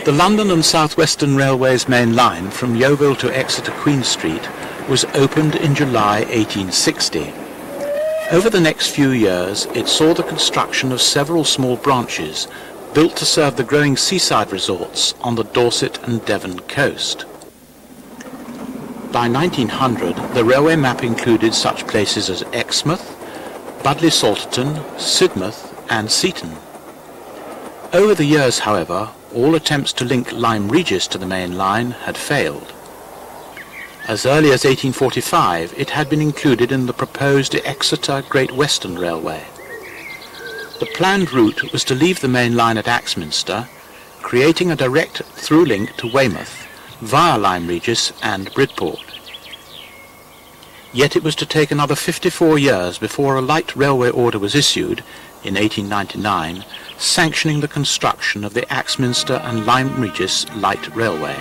The London and South Western Railway's main line from Yeovil to Exeter Queen Street was opened in July 1860. Over the next few years it saw the construction of several small branches built to serve the growing seaside resorts on the Dorset and Devon coast. By 1900 the railway map included such places as Exmouth, Budleigh Salterton, Sidmouth and Seaton. Over the years, however, all attempts to link Lyme Regis to the main line had failed. As early as 1845 it had been included in the proposed Exeter Great Western Railway. The planned route was to leave the main line at Axminster, creating a direct through link to Weymouth via Lyme Regis and Bridport. Yet it was to take another 54 years before a light railway order was issued, in 1899, sanctioning the construction of the Axminster and Lyme Regis Light Railway.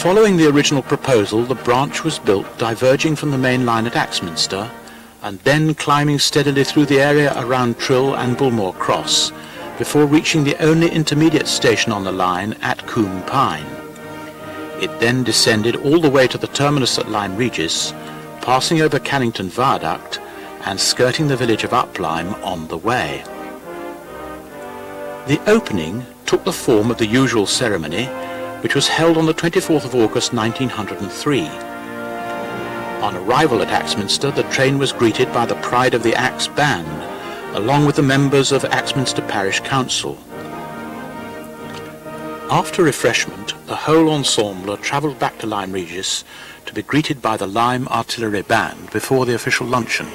Following the original proposal, the branch was built diverging from the main line at Axminster and then climbing steadily through the area around Trill and Bullmore Cross before reaching the only intermediate station on the line at Combpyne. It then descended all the way to the terminus at Lyme Regis, passing over Cannington Viaduct and skirting the village of Uplyme on the way. The opening took the form of the usual ceremony, which was held on the 24th of August 1903. On arrival at Axminster, the train was greeted by the Pride of the Axe Band, along with the members of Axminster Parish Council. After refreshment, the whole ensemble travelled back to Lyme Regis to be greeted by the Lyme Artillery Band before the official luncheon,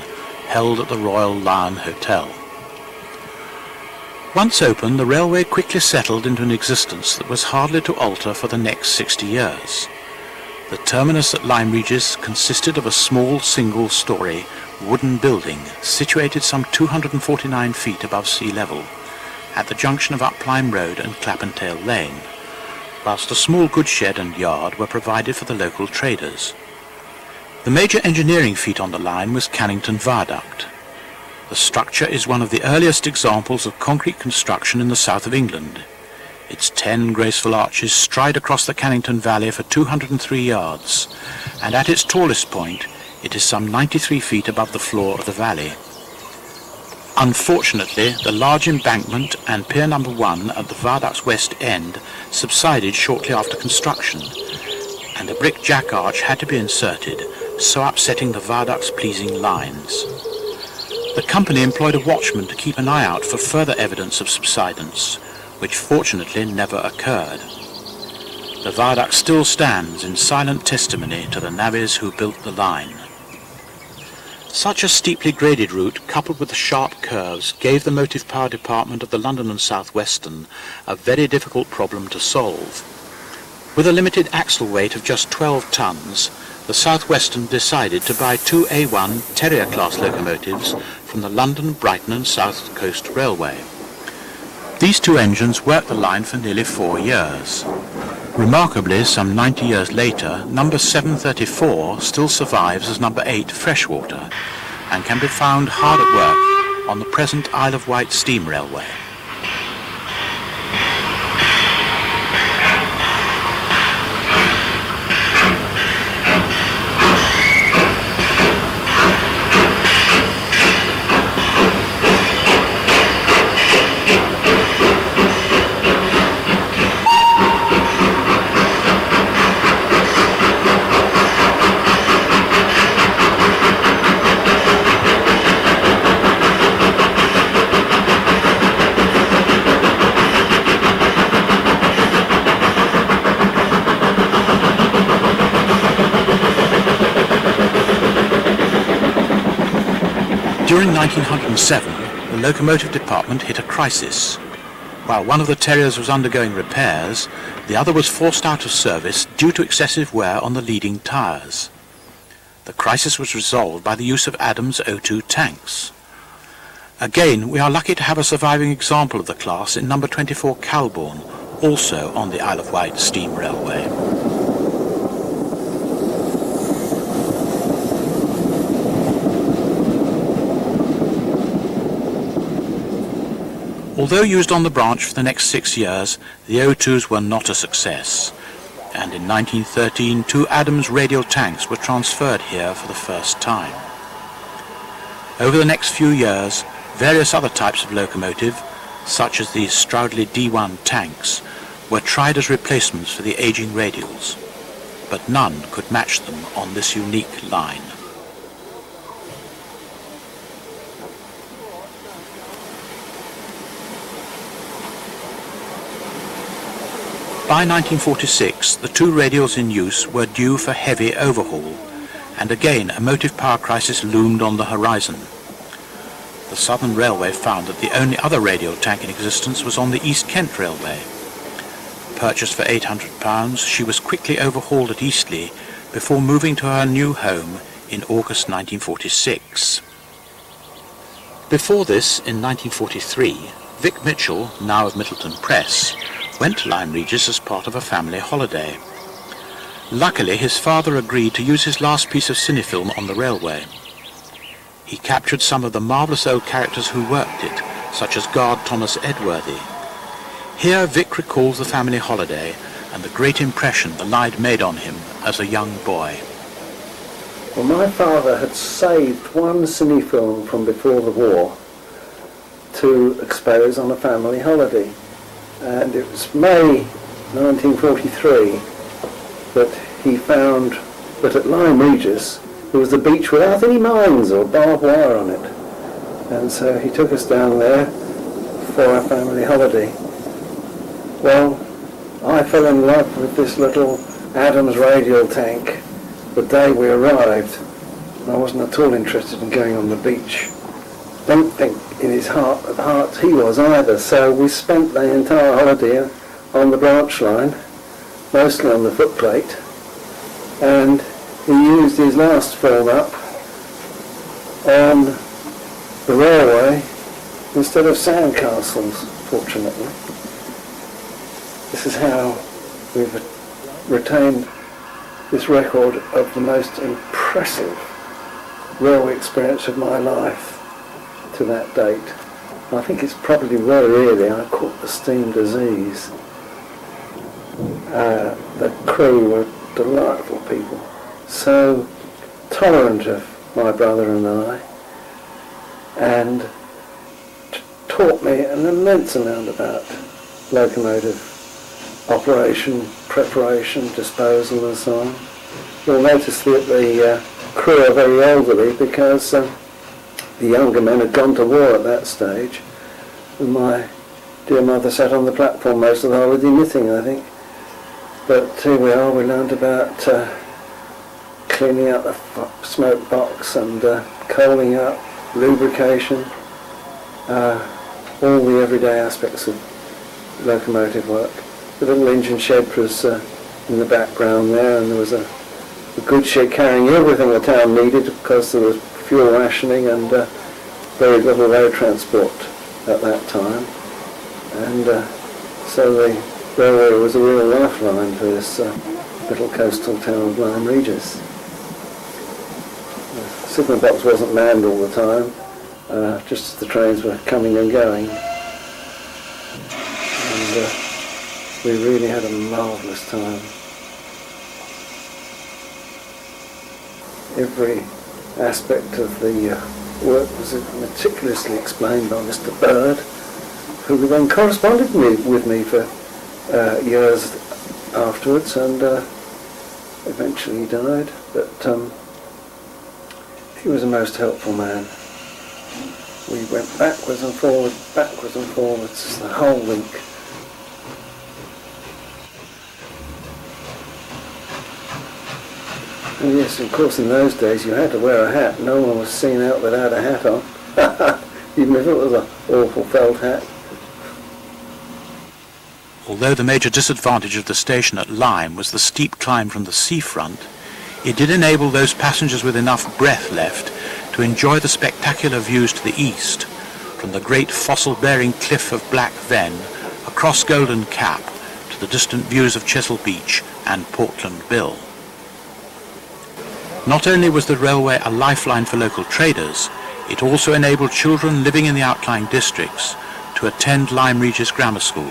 held at the Royal Lion Hotel. Once open, the railway quickly settled into an existence that was hardly to alter for the next 60 years. The terminus at Lyme Regis consisted of a small single-storey wooden building situated some 249 feet above sea level, at the junction of Uplyme Road and Clappentale Lane, whilst a small goods shed and yard were provided for the local traders. The major engineering feat on the line was Cannington Viaduct. The structure is one of the earliest examples of concrete construction in the south of England. Its 10 graceful arches stride across the Cannington Valley for 203 yards, and at its tallest point it is some 93 feet above the floor of the valley. Unfortunately, the large embankment and pier number 1 at the viaduct's west end subsided shortly after construction, and a brick jack arch had to be inserted, so upsetting the viaduct's pleasing lines. The company employed a watchman to keep an eye out for further evidence of subsidence, which fortunately never occurred. The viaduct still stands in silent testimony to the navvies who built the line. Such a steeply graded route, coupled with the sharp curves, gave the motive power department of the London and South Western a very difficult problem to solve. With a limited axle weight of just 12 tons, the South Western decided to buy 2 A1 Terrier-class locomotives from the London, Brighton and South Coast Railway. These two engines worked the line for nearly 4 years. Remarkably, some 90 years later, number 734 still survives as number 8 Freshwater and can be found hard at work on the present Isle of Wight Steam Railway. During 1907, the locomotive department hit a crisis. While one of the Terriers was undergoing repairs, the other was forced out of service due to excessive wear on the leading tyres. The crisis was resolved by the use of Adams O2 tanks. Again, we are lucky to have a surviving example of the class in number 24 Calbourne, also on the Isle of Wight Steam Railway. Although used on the branch for the next 6 years, the O2s were not a success, and in 1913 2 Adams radial tanks were transferred here for the first time. Over the next few years, various other types of locomotive, such as the Stroudley D1 tanks, were tried as replacements for the aging radials, but none could match them on this unique line. By 1946, the 2 radials in use were due for heavy overhaul, and again a motive power crisis loomed on the horizon. The Southern Railway found that the only other radial tank in existence was on the East Kent Railway. Purchased for £800, she was quickly overhauled at Eastleigh before moving to her new home in August 1946. Before this, in 1943, Vic Mitchell, now of Middleton Press, went to Lyme Regis as part of a family holiday. Luckily, his father agreed to use his last piece of cinefilm on the railway. He captured some of the marvellous old characters who worked it, such as Guard Thomas Edworthy. Here Vic recalls the family holiday and the great impression the line made on him as a young boy. Well, my father had saved one cinefilm from before the war to expose on a family holiday. And it was May 1943 that he found that at Lyme Regis there was a beach without any mines or barbed wire on it. And so he took us down there for our family holiday. Well, I fell in love with this little Adams radial tank the day we arrived. I wasn't at all interested in going on the beach. Don't think in his heart of hearts he was either, so we spent the entire holiday on the branch line, mostly on the footplate, and he used his last film up on the railway instead of sandcastles, fortunately. This is how we've retained this record of the most impressive railway experience of my life to that date. I think it's probably very early I caught the steam disease. The crew were delightful people, so tolerant of my brother and I, and taught me an immense amount about locomotive operation, preparation, disposal and so on. You'll notice that the crew are very elderly because the younger men had gone to war at that stage, and my dear mother sat on the platform most of the holiday knitting, I think. But here we are, we learned about cleaning out the smoke box and coaling up, lubrication, all the everyday aspects of locomotive work. The little engine shed was in the background there, and there was a good shed carrying everything the town needed because there was fuel rationing and very little road transport at that time. And so the railway was a real lifeline for this little coastal town of Lyme Regis. The signal box wasn't manned all the time, just as the trains were coming and going. And we really had a marvellous time. Every aspect of the work was meticulously explained by Mr. Bird, who then corresponded with me for years afterwards, and eventually died. But he was a most helpful man. We went backwards and forwards the whole week. And yes, of course, in those days you had to wear a hat. No one was seen out without a hat on, even if it was an awful felt hat. Although the major disadvantage of the station at Lyme was the steep climb from the seafront, it did enable those passengers with enough breath left to enjoy the spectacular views to the east, from the great fossil-bearing cliff of Black Ven across Golden Cap to the distant views of Chesil Beach and Portland Bill. Not only was the railway a lifeline for local traders, it also enabled children living in the outlying districts to attend Lyme Regis Grammar School.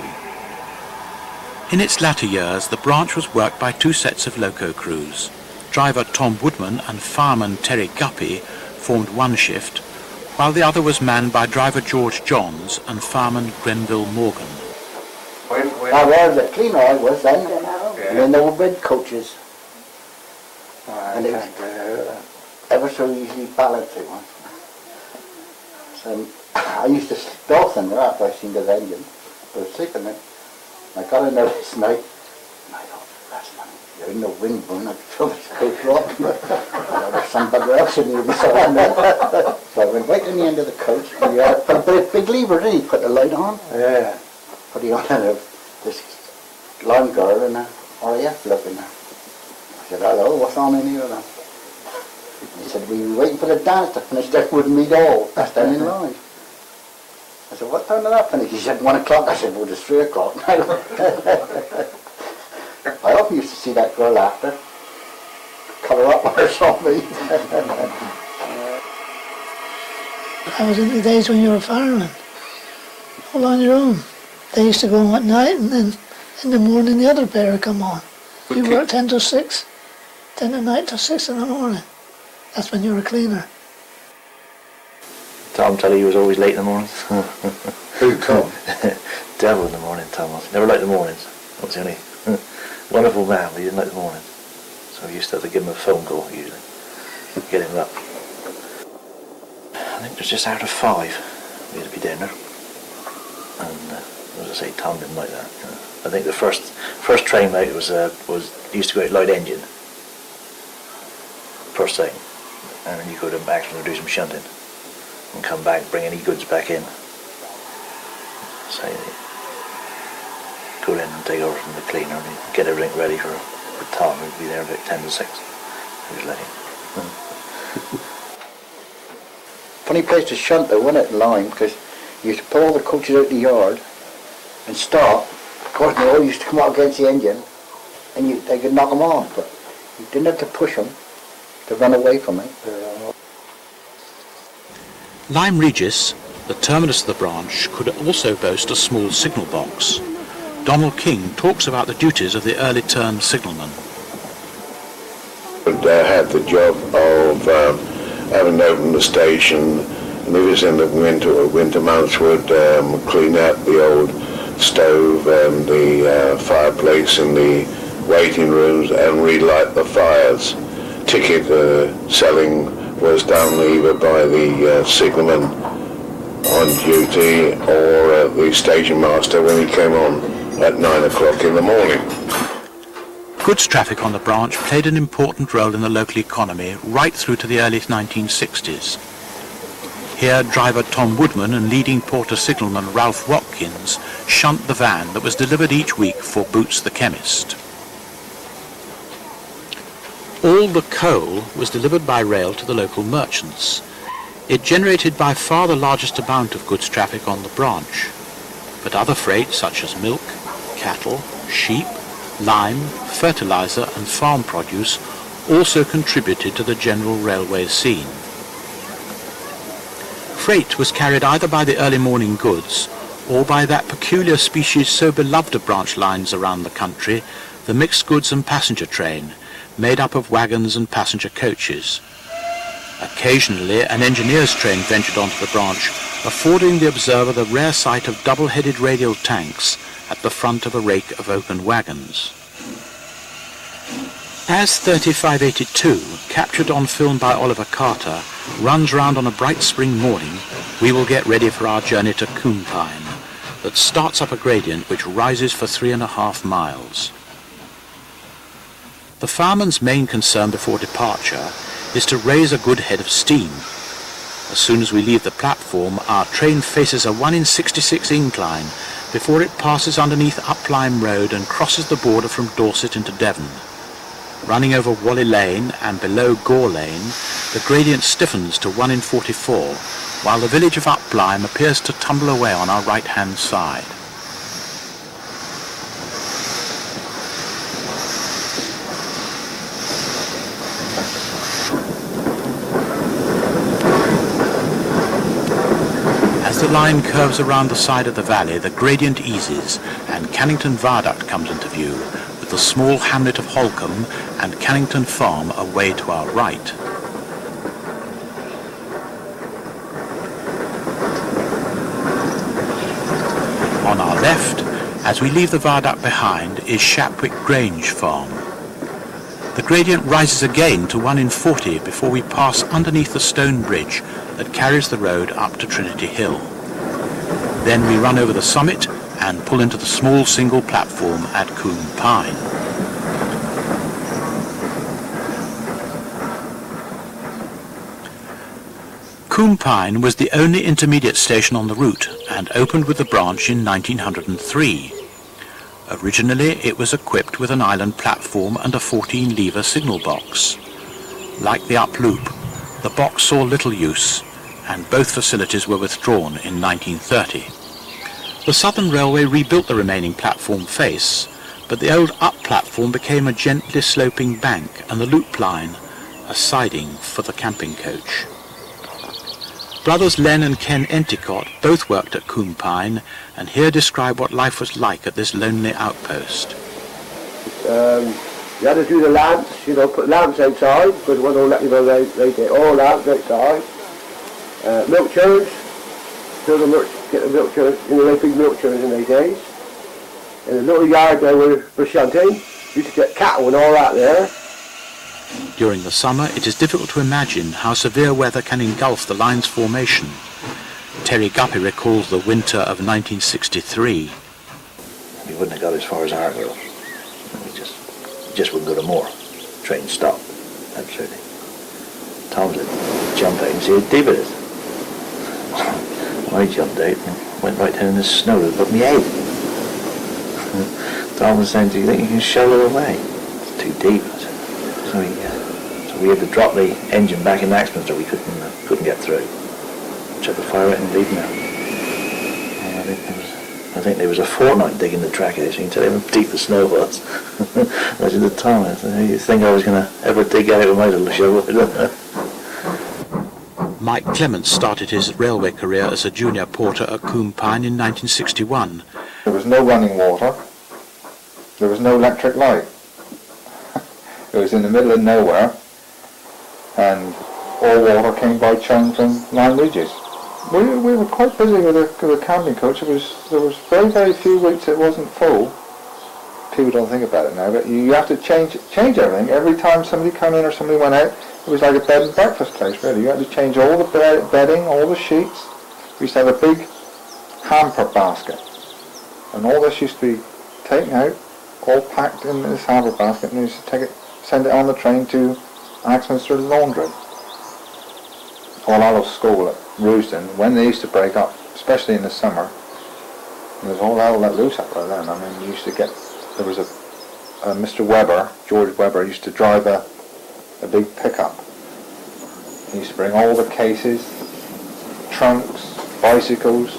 In its latter years, the branch was worked by two sets of loco crews. Driver Tom Woodman and fireman Terry Guppy formed one shift, while the other was manned by driver George Johns and fireman Grenville Morgan. I was a cleaner, I was then, and then there were bed coaches. And it was ever so easily balancing one. So I used to stop them after I seen the engine. I was sick of it. I got in there this night, and I thought, last night, you're in the wind blowing, I could feel this coach rock. There was some bugger else in here beside me. So I went right in the end of the coach, and he had put a big lever in, he put the light on. Yeah. Put it on, and this Lyme girl and a RAF bloke in there. I said, hello, what's on in here then? He said, we were waiting for the dance to finish, that wouldn't meet all. That's down in line. I said, what time did that finish? He said, 1 o'clock. I said, well, it's 3 o'clock. I often used to see that girl after. Colour up when her saw me. That was in the days when you were a fireman, all on your own. They used to go on at night, and then in the morning the other pair would come on. You worked 10 to 6, 10 at night to 6 in the morning. That's when you were a cleaner. Tom tell you he was always late in the mornings. Who, Tom? Devil in the morning, Tom was. Never liked the mornings. That was the only wonderful man, but he didn't like the mornings. So we used to have to give him a phone call usually, get him up. I think it was just out of 5 we had to be down there. And as I say, Tom didn't like that. I think the first train out was used to go out light engine. First thing. And then you go to Axminster do some shunting and come back, bring any goods back in. So go in and take over from the cleaner and get everything ready for Tom, who'd be there about 10 to 6. He was late. Funny place to shunt though, wasn't it, Lyme? Because you used to pull all the coaches out the yard and stop. Of course, they all used to come out against the engine, and they could knock them off, but you didn't have to push them to run away from it. Lyme Regis, the terminus of the branch, could also boast a small signal box. Donald King talks about the duties of the early term signalman. They had the job of having opened the station, and if it's in the winter months would clean out the old stove and the fireplace in the waiting rooms and relight the fires. Ticket selling was done either by the signalman on duty or the station master when he came on at 9 o'clock in the morning. Goods traffic on the branch played an important role in the local economy right through to the early 1960s. Here, driver Tom Woodman and leading porter signalman Ralph Watkins shunt the van that was delivered each week for Boots the chemist. All the coal was delivered by rail to the local merchants. It generated by far the largest amount of goods traffic on the branch, but other freight such as milk, cattle, sheep, lime, fertilizer and farm produce also contributed to the general railway scene. Freight was carried either by the early morning goods or by that peculiar species so beloved of branch lines around the country, the mixed goods and passenger train, made up of wagons and passenger coaches. Occasionally an engineer's train ventured onto the branch, affording the observer the rare sight of double-headed radial tanks at the front of a rake of open wagons. As 3582, captured on film by Oliver Carter, runs round on a bright spring morning, we will get ready for our journey to Combpyne, that starts up a gradient which rises for 3.5 miles. The fireman's main concern before departure is to raise a good head of steam. As soon as we leave the platform, our train faces a 1 in 66 incline before it passes underneath Up Lyme Road and crosses the border from Dorset into Devon. Running over Whalley Lane and below Gore Lane, the gradient stiffens to 1 in 44, while the village of Up Lyme appears to tumble away on our right-hand side. As As the line curves around the side of the valley, the gradient eases and Cannington Viaduct comes into view, with the small hamlet of Holcombe and Cannington Farm away to our right. On our left, as we leave the viaduct behind, is Shapwick Grange Farm. The gradient rises again to 1 in 40 before we pass underneath the stone bridge that carries the road up to Trinity Hill. Then we run over the summit and pull into the small single platform at Combpyne. Combpyne was the only intermediate station on the route and opened with the branch in 1903. Originally, it was equipped with an island platform and a 14-lever signal box. Like the up loop, the box saw little use, and both facilities were withdrawn in 1930. The Southern Railway rebuilt the remaining platform face, but the old up platform became a gently sloping bank, and the loop line a siding for the camping coach. Brothers Len and Ken Enticott both worked at Combpyne, and here describe what life was like at this lonely outpost. You had to do the lamps, you know, put lamps outside, because one don't let you know they get all lamps outside. Milk churns, get the milk churns, you know, they big milk churns in those days. In the little yard there for shunting, you could get cattle and all that there. During the summer, it is difficult to imagine how severe weather can engulf the line's formation. Terry Guppy recalls the winter of 1963. We wouldn't have got as far as Argyll. We just wouldn't go to more. Train stopped, absolutely. Tom would jump out and see how deep it is. I jumped out and went right down in the snow to put me out. Tom was saying, do you think you can shovel it away? It's too deep. So we had to drop the engine back in Axminster. We couldn't get through. Shut the fire out and leave now. I think there was a fortnight digging the track out, so you can tell you how deep the snow was. That's at the time. I said, you think I was going to ever dig out with my little shovel? Mike Clements started his railway career as a junior porter at Combpyne in 1961. There was no running water. There was no electric light. It was in the middle of nowhere, and all water came by churn from Lyme Regis. We were quite busy with a camping coach. There was very, very few weeks it wasn't full. People don't think about it now, but you have to change everything. Every time somebody came in or somebody went out, it was like a bed and breakfast place, really. You had to change all the bedding, all the sheets. We used to have a big hamper basket, and all this used to be taken out, all packed in this hamper basket, and you used to send it on the train to Axminster laundry. All out of school at Roosden, when they used to break up, especially in the summer, there was all hell let loose up by then. I mean, you used to get, there was a Mr. Webber, George Webber, used to drive a big pickup. He used to bring all the cases, trunks, bicycles,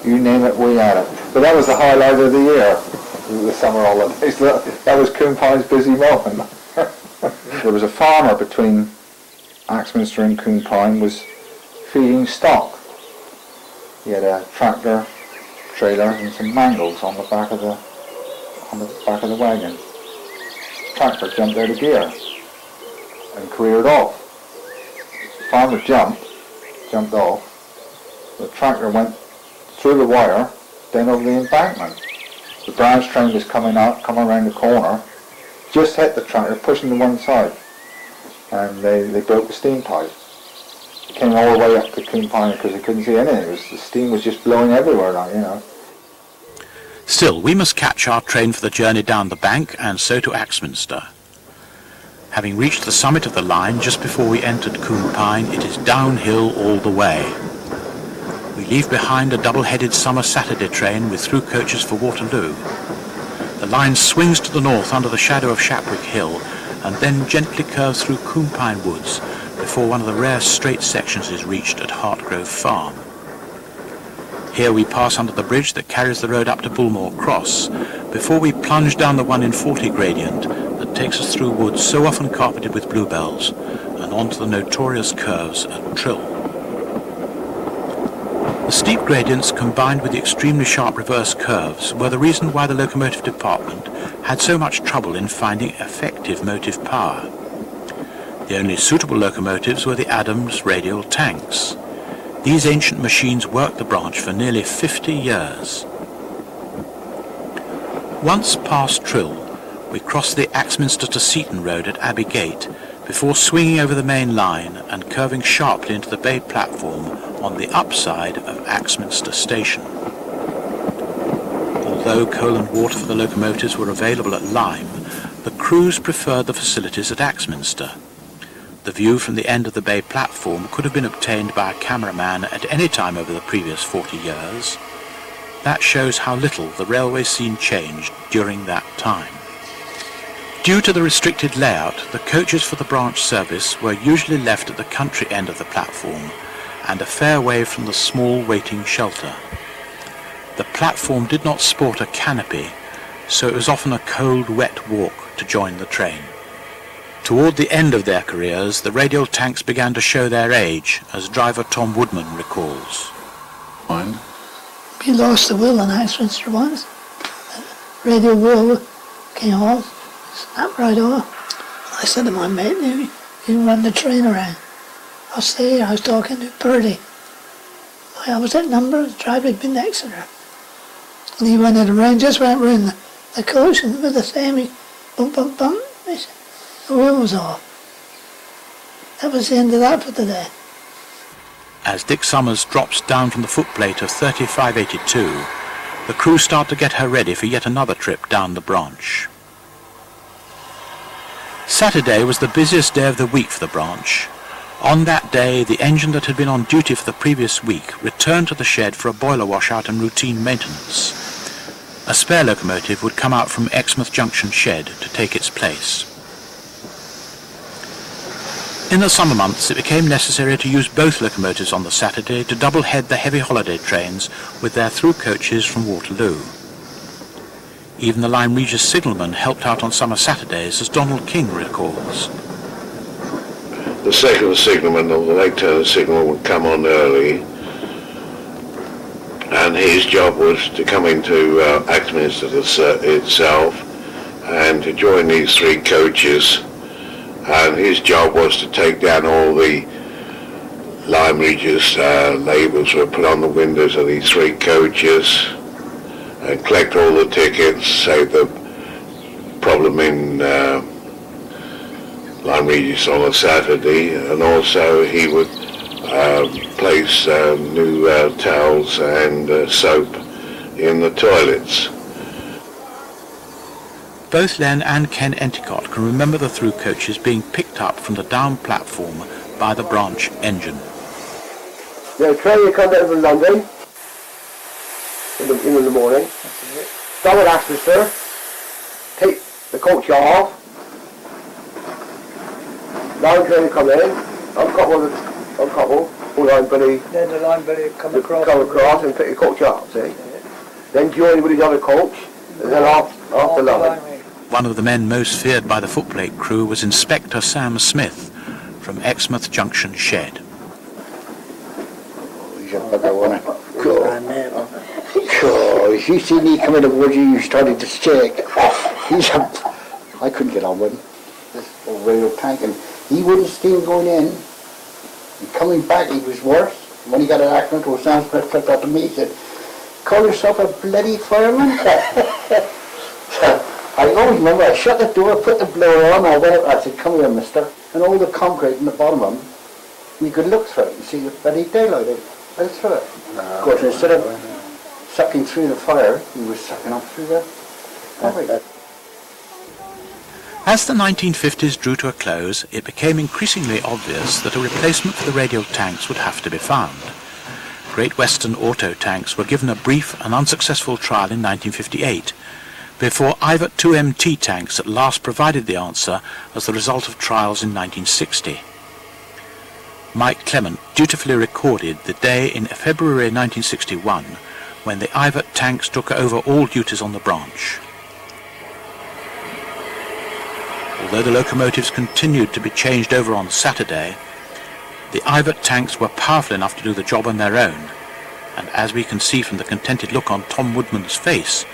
you name it, we had it. But that was the highlight of the year, the summer holidays. That was Combpyne's busy moment. There was a farmer between Axminster and Combpyne was feeding stock. He had a tractor, trailer, and some mangles on the back of the wagon. The tractor jumped out of gear and careered off. The farmer jumped off. The tractor went through the wire, down over the embankment. The branch train was coming around the corner, just hit the tractor, pushing to one side, and they broke the steam pipe. It came all the way up to Combpyne because they couldn't see anything. The steam was just blowing everywhere, like, you know. Still, we must catch our train for the journey down the bank, and so to Axminster. Having reached the summit of the line just before we entered Combpyne, it is downhill all the way. We leave behind a double-headed summer Saturday train with through coaches for Waterloo. The line swings to the north under the shadow of Shapwick Hill, and then gently curves through Combpyne Woods before one of the rare straight sections is reached at Hartgrove Farm. Here we pass under the bridge that carries the road up to Bullmore Cross, before we plunge down the 1 in 40 gradient that takes us through woods so often carpeted with bluebells, and onto the notorious curves at Trill. The steep gradients combined with the extremely sharp reverse curves were the reason why the locomotive department had so much trouble in finding effective motive power. The only suitable locomotives were the Adams radial tanks. These ancient machines worked the branch for nearly 50 years. Once past Trill, we crossed the Axminster to Seaton Road at Abbey Gate before swinging over the main line and curving sharply into the bay platform on the upside of Axminster Station. Although coal and water for the locomotives were available at Lyme, the crews preferred the facilities at Axminster. The view from the end of the bay platform could have been obtained by a cameraman at any time over the previous 40 years. That shows how little the railway scene changed during that time. Due to the restricted layout, the coaches for the branch service were usually left at the country end of the platform and a fair way from the small waiting shelter. The platform did not sport a canopy, so it was often a cold, wet walk to join the train. Toward the end of their careers, the radial tanks began to show their age, as driver Tom Woodman recalls. We lost the wheel on Axminster once. The radial wheel came off, snapped right off. I said to my mate, you run the train around. I'll stay here. I was talking to Purdy. I was at number, the driver had been next to her. And he went around, just went round the coach, and with the same, he bump, bump, bump. The wheel was off. That was the end of that for the day. As Dick Summers drops down from the footplate of 3582, the crew start to get her ready for yet another trip down the branch. Saturday was the busiest day of the week for the branch. On that day, the engine that had been on duty for the previous week returned to the shed for a boiler washout and routine maintenance. A spare locomotive would come out from Exmouth Junction shed to take its place. In the summer months, it became necessary to use both locomotives on the Saturday to double-head the heavy holiday trains with their through coaches from Waterloo. Even the Lyme Regis signalman helped out on summer Saturdays, as Donald King recalls. The second signalman, or the late turn signalman, would come on early, and his job was to come into Axminster itself and to join these three coaches, and his job was to take down all the Lyme Regis labels were put on the windows of these three coaches and collect all the tickets, save the problem in Lyme Regis on a Saturday, and also he would place new towels and soap in the toilets. Both Len and Ken Endicott can remember the through coaches being picked up from the down platform by the branch engine. The train will come down from London in the morning. Stop at Axminster, take the coach off, line train will come in, uncouple, line buddy. Then the line buddy come across and pick the coach up, see? Then join with his other coach, and then off the line. One of the men most feared by the footplate crew was Inspector Sam Smith from Exmouth Junction shed. He's a bugger, wasn't he? Cool. If you see me coming towards you, you started to shake. I couldn't get on with him. This old rail tank, and he wouldn't steam going in. And coming back, he was worse. When he got an accident, or Sam Smith flipped up to me, he said, "Call yourself a bloody fireman?" I always remember, I shut the door, put the blower on, I went out, I said, "Come here, mister." And all the concrete in the bottom of them, you could look through it and see the bloody daylight out through it. Of course, instead of sucking through the fire, he was sucking up through the concrete. As the 1950s drew to a close, it became increasingly obvious that a replacement for the radial tanks would have to be found. Great Western auto tanks were given a brief and unsuccessful trial in 1958, before Ivot 2MT tanks at last provided the answer as the result of trials in 1960. Mike Clement dutifully recorded the day in February 1961 when the Ivot tanks took over all duties on the branch. Although the locomotives continued to be changed over on Saturday, the Ivot tanks were powerful enough to do the job on their own, and as we can see from the contented look on Tom Woodman's face,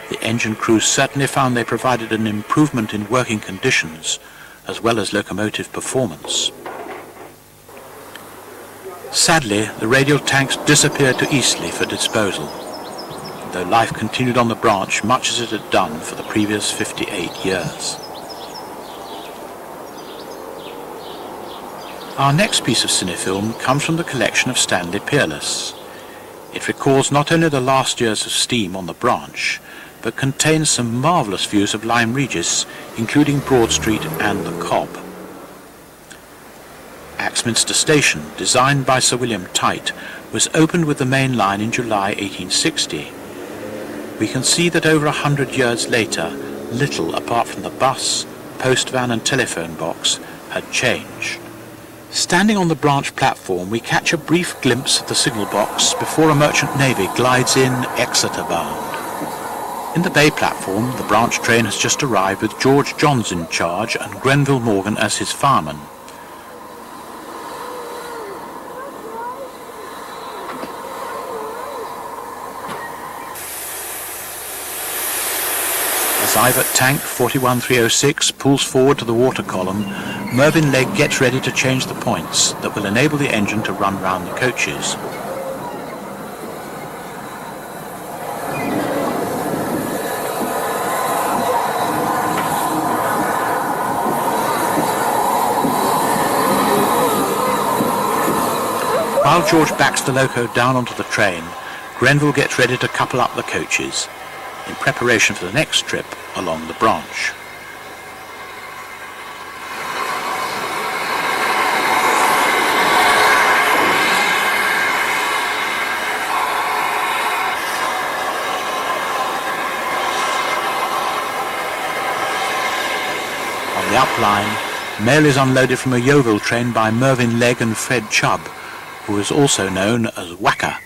the engine crews certainly found they provided an improvement in working conditions, as well as locomotive performance. Sadly, the radial tanks disappeared to Eastleigh for disposal, though life continued on the branch much as it had done for the previous 58 years. Our next piece of cinefilm comes from the collection of Stanley Peerless. It records not only the last years of steam on the branch, but contains some marvellous views of Lyme Regis, including Broad Street and the Cobb. Axminster Station, designed by Sir William Tite, was opened with the main line in July 1860. We can see that over 100 years later, little apart from the bus, post van and telephone box had changed. Standing on the branch platform, we catch a brief glimpse of the signal box before a merchant navy glides in Exeter bound. In the bay platform, the branch train has just arrived with George Johns in charge and Grenville Morgan as his fireman. As Ivat Tank 41306 pulls forward to the water column, Mervyn Legg gets ready to change the points that will enable the engine to run round the coaches. While George backs the loco down onto the train, Grenville gets ready to couple up the coaches, in preparation for the next trip along the branch. On the up line, mail is unloaded from a Yeovil train by Mervyn Legg and Fred Chubb, who is also known as Whacker.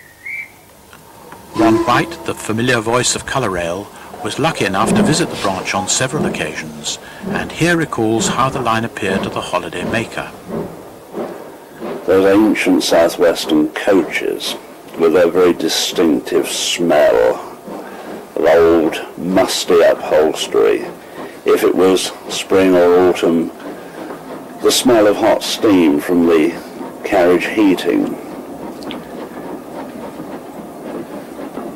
Ron White, the familiar voice of Colour Rail, was lucky enough to visit the branch on several occasions, and here recalls how the line appeared to the holiday maker. Those ancient southwestern coaches, with their very distinctive smell of old, musty upholstery. If it was spring or autumn, the smell of hot steam from the carriage heating.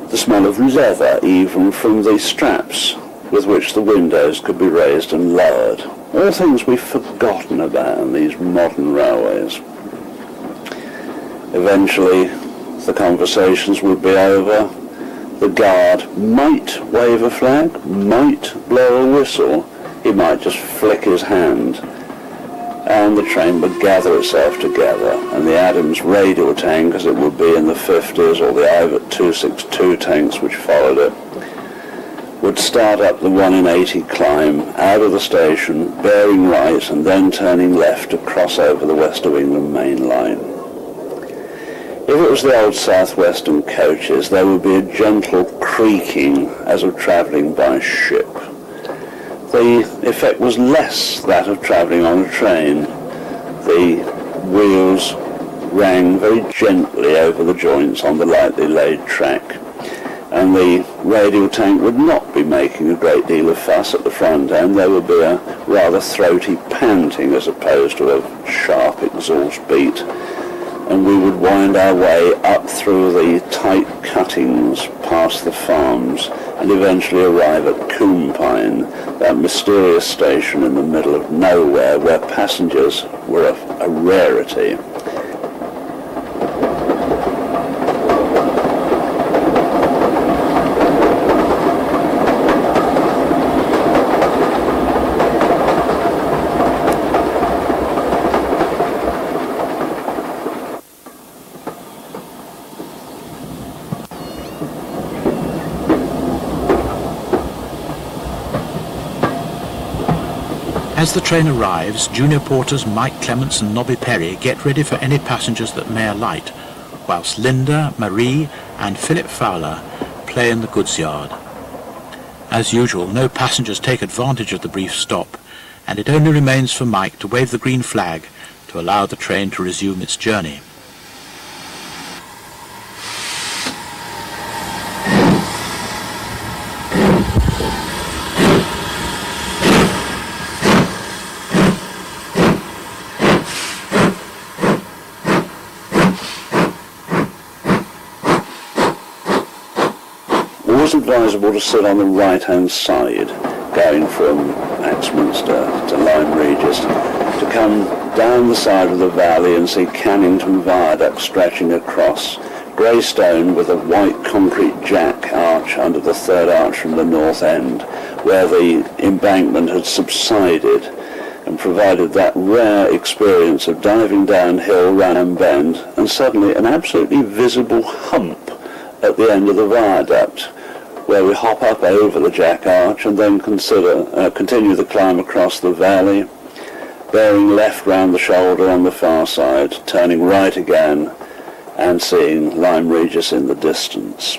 The smell of leather, even from the straps with which the windows could be raised and lowered. All things we've forgotten about in these modern railways. Eventually, the conversations would be over. The guard might wave a flag, might blow a whistle. He might just flick his hand, and the train would gather itself together, and the Adams radial tank, as it would be in the 50s, or the Ivat 262 tanks which followed it, would start up the 1 in 80 climb out of the station, bearing right and then turning left to cross over the West of England main line. If it was the old southwestern coaches, there would be a gentle creaking as of travelling by ship. The effect was less that of travelling on a train. The wheels rang very gently over the joints on the lightly laid track, and the radial tank would not be making a great deal of fuss at the front end. There would be a rather throaty panting as opposed to a sharp exhaust beat, and we would wind our way up through the tight cuttings past the farms and eventually arrive at Combpyne, that mysterious station in the middle of nowhere where passengers were a rarity. As the train arrives, junior porters Mike Clements and Nobby Perry get ready for any passengers that may alight, whilst Linda, Marie and Philip Fowler play in the goods yard. As usual, no passengers take advantage of the brief stop, and it only remains for Mike to wave the green flag to allow the train to resume its journey. was advisable to sit on the right-hand side, going from Axminster to Lyme Regis, to come down the side of the valley and see Cannington Viaduct stretching across, grey stone with a white concrete jack arch under the third arch from the north end, where the embankment had subsided and provided that rare experience of diving downhill, Ranham Bend, and suddenly an absolutely visible hump at the end of the viaduct, where we hop up over the jack arch and then continue the climb across the valley, bearing left round the shoulder on the far side, turning right again, and seeing Lyme Regis in the distance.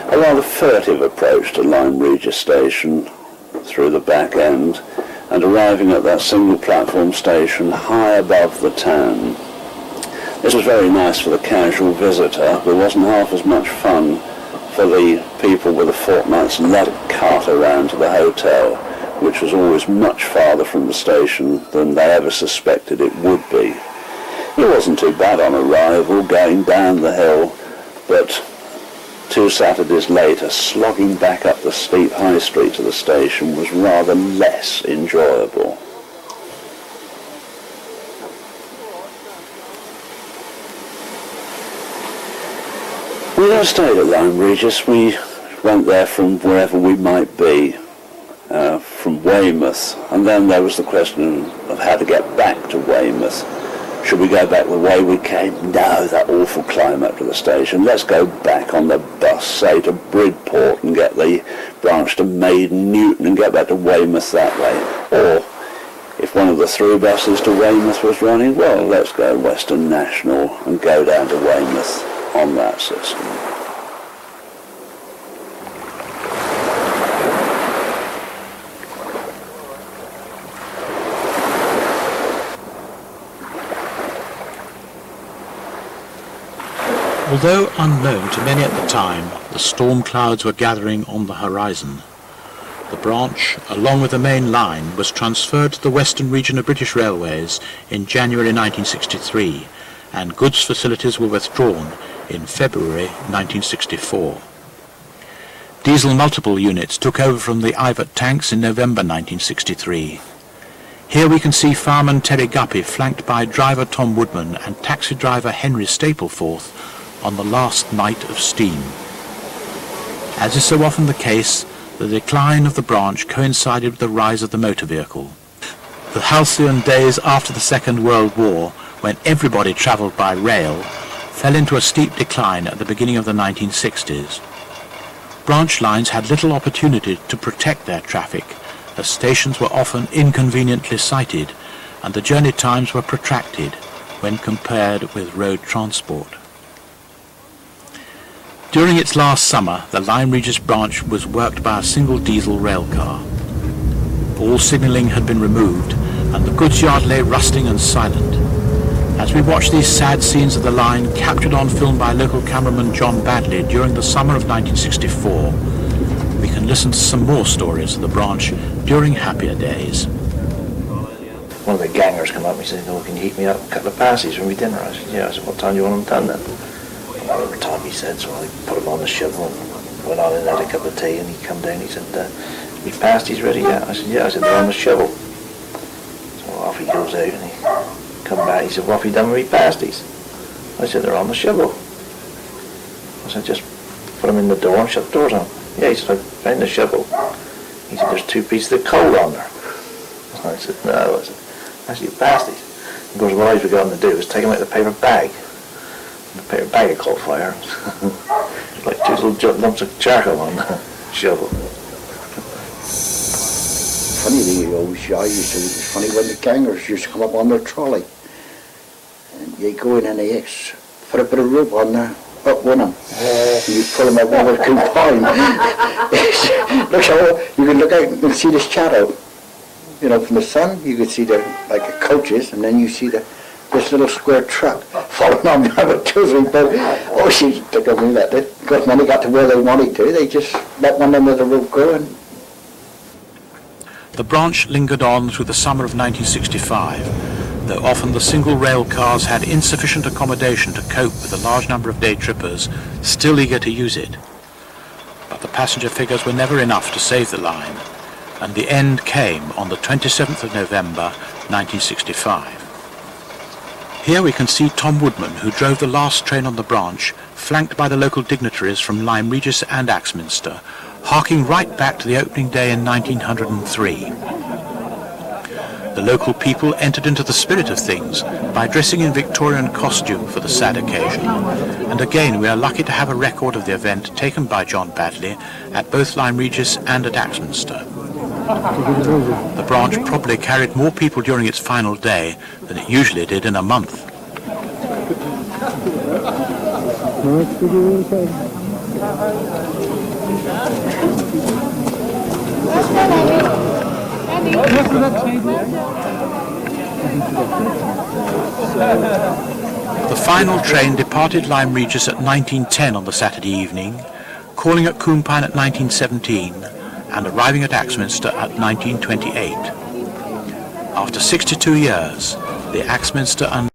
A rather furtive approach to Lyme Regis station through the back end, and arriving at that single platform station high above the town. This was very nice for the casual visitor, but wasn't half as much fun for the people with a fortnight's lug cart around to the hotel, which was always much farther from the station than they ever suspected it would be. It wasn't too bad on arrival, going down the hill, but 2 Saturdays later, slogging back up the steep high street to the station was rather less enjoyable. We never stayed at Lyme Regis. We went there from wherever we might be, from Weymouth, and then there was the question of how to get back to Weymouth. Should we go back the way we came? No, that awful climb up to the station. Let's go back on the bus, say to Bridport, and get the branch to Maiden Newton and get back to Weymouth that way. Or, if one of the 3 buses to Weymouth was running, well, let's go Western National and go down to Weymouth on that system. Although unknown to many at the time, the storm clouds were gathering on the horizon. The branch, along with the main line, was transferred to the Western Region of British Railways in January 1963, and goods facilities were withdrawn in February 1964. Diesel multiple units took over from the Ivat tanks in November 1963. Here we can see fireman Terry Guppy flanked by driver Tom Woodman and taxi driver Henry Stapleforth on the last night of steam. As is so often the case, the decline of the branch coincided with the rise of the motor vehicle. The halcyon days after the Second World War, when everybody travelled by rail, fell into a steep decline at the beginning of the 1960s. Branch lines had little opportunity to protect their traffic, as stations were often inconveniently sited, and the journey times were protracted when compared with road transport. During its last summer, the Lyme Regis branch was worked by a single diesel rail car. All signalling had been removed, and the goods yard lay rusting and silent. As we watch these sad scenes of the line, captured on film by local cameraman John Badley during the summer of 1964, we can listen to some more stories of the branch during happier days. One of the gangers come up and he said, "Oh, can you heat me up a couple of pasties for me dinner?" I said, "Yeah." I said, "What time do you want them done then?" Whatever time he said, so I put him on the shovel and went on and had a cup of tea, and he come down and he said, "Me pasties ready yet?" I said, "Yeah." I said, "They're on the shovel." So off he goes out and he come back, he said, "What have you done with me pasties?" I said, "They're on the shovel." I said, "Just put them in the door and shut the doors on." "Yeah," he said, "I found the shovel." He said, "There's 2 pieces of coal on there." I said, "No." I said, "That's your pasties." Of course, what I was going to do was take them out of the paper bag. The paper bag had caught fire. Like 2 little lumps of charcoal on the shovel. Funny thing you always say, it's funny when the gangers used to come up on their trolley. And you go in the put a bit of rope on there, up one of them. You pull them over with Combpyne. Look how you can look out and see the shadow. You know, from the sun, you can see the coaches, and then you see this little square truck following on behind with 2 or 3 boats. Oh, she took over that did. Because when they got to where they wanted to, they just let one of them with the rope go. And The branch lingered on through the summer of 1965, though often the single rail cars had insufficient accommodation to cope with the large number of day trippers still eager to use it. But the passenger figures were never enough to save the line, and the end came on the 27th of November 1965. Here we can see Tom Woodman, who drove the last train on the branch, flanked by the local dignitaries from Lyme, Regis and Axminster, harking right back to the opening day in 1903. The local people entered into the spirit of things by dressing in Victorian costume for the sad occasion, and again we are lucky to have a record of the event taken by John Badley at both Lyme Regis and at Axminster. The branch probably carried more people during its final day than it usually did in a month. The final train departed Lyme Regis at 19:10 on the Saturday evening, calling at Combpyne at 19:17 and arriving at Axminster at 19:28. After 62 years, the Axminster and